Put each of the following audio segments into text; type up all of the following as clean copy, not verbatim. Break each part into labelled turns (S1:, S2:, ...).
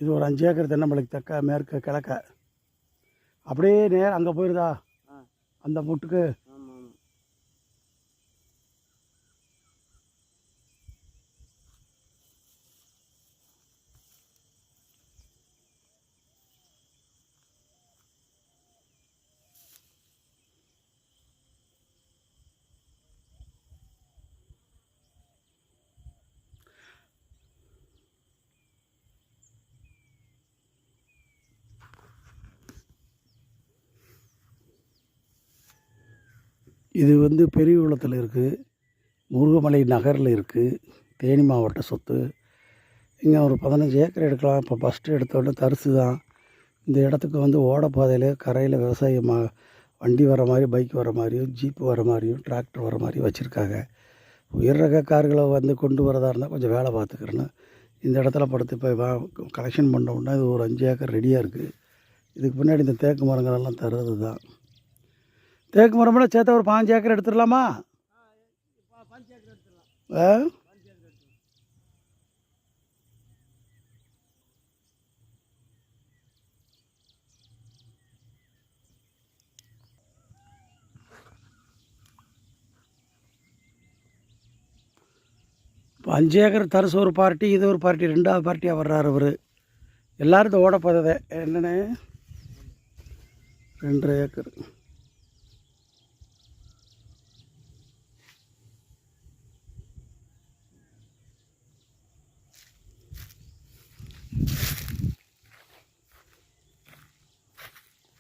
S1: இது ஒரு 5 ஏக்கர் தென்னம்பிள்ளைக்கு தெற்க மேற்க கிழக்க அப்படியே நேரம் அங்கே போயிருதா அந்த முட்டுக்கு. இது வந்து பெரியகுளத்தில் இருக்குது, முருகமலை நகரில் இருக்குது, தேனி மாவட்ட சொத்து. இங்கே ஒரு 15 ஏக்கர் எடுக்கலாம். இப்போ ஃபஸ்ட்டு எடுத்தோடனே தரிசு தான். இந்த இடத்துக்கு வந்து ஓடப்பாதையில் கரையில் விவசாயமாக வண்டி வர மாதிரி, பைக் வர மாதிரியும், ஜீப்பு வர மாதிரியும், டிராக்டர் வர மாதிரியும் வச்சுருக்காங்க. உயர் ரக கார்களை வந்து கொண்டு வரதா இருந்தால் கொஞ்சம் வேலை பார்த்துக்கிறேன்னு இந்த இடத்துல படுத்து இப்போ கலெக்ஷன் பண்ணோம்னா இது ஒரு 5 ஏக்கர் ரெடியாக இருக்குது. இதுக்கு பின்னாடி இந்த தேக்கு மரங்களெல்லாம் தர்றது தான். தேக்கு மரம்னா சேர்த்தா ஒரு 5 ஏக்கர் எடுத்துடலாமா? இப்போ 5 ஏக்கர் தரிசு ஒரு பார்ட்டி, இது ஒரு பார்ட்டி, 2வது பார்ட்டியாக வர்றாரு அவர். எல்லோரும் இந்த ஓடப்போதே என்னென்னு 2.5 ஏக்கர்.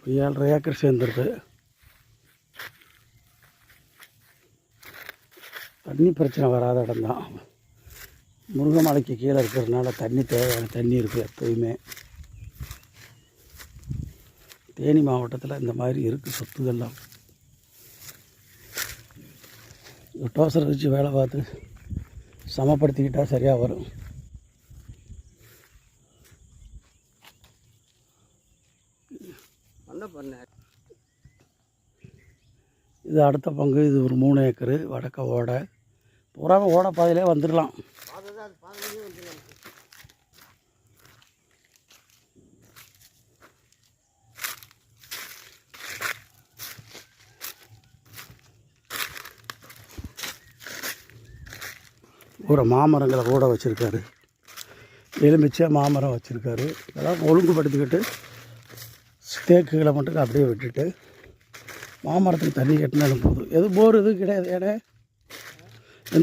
S1: இப்போ 7.5 ஏக்கர் சேர்ந்துருக்கு. தண்ணி பிரச்சனை வராத இடம்தான். முருகமலைக்கு கீழே இருக்கிறதுனால தண்ணி தேவையான தண்ணி இருக்குது எப்போயுமே. தேனி மாவட்டத்தில் இந்த மாதிரி இருக்குது சொத்துக்கள்லாம். டோசர் வச்சு வேலை பார்த்து சமப்படுத்திக்கிட்டால் சரியாக வரும். இது அடுத்த பங்கு. இது ஒரு 3 ஏக்கரு வடக்க ஓடை. பூராமல் ஓடை பாதையிலே வந்துடலாம். ஒரு மாமரங்களை கூட வச்சுருக்காரு. எலுமிச்சை மாமரம் வச்சுருக்காரு. இதெல்லாம் ஒழுங்குபடுத்திக்கிட்டு தேக்குகளை மட்டும் அப்படியே விட்டுட்டு மாமரத்துக்கு தண்ணி கட்டினாலும் போதும். எது போர் இது கிடையாது. ஏன்னா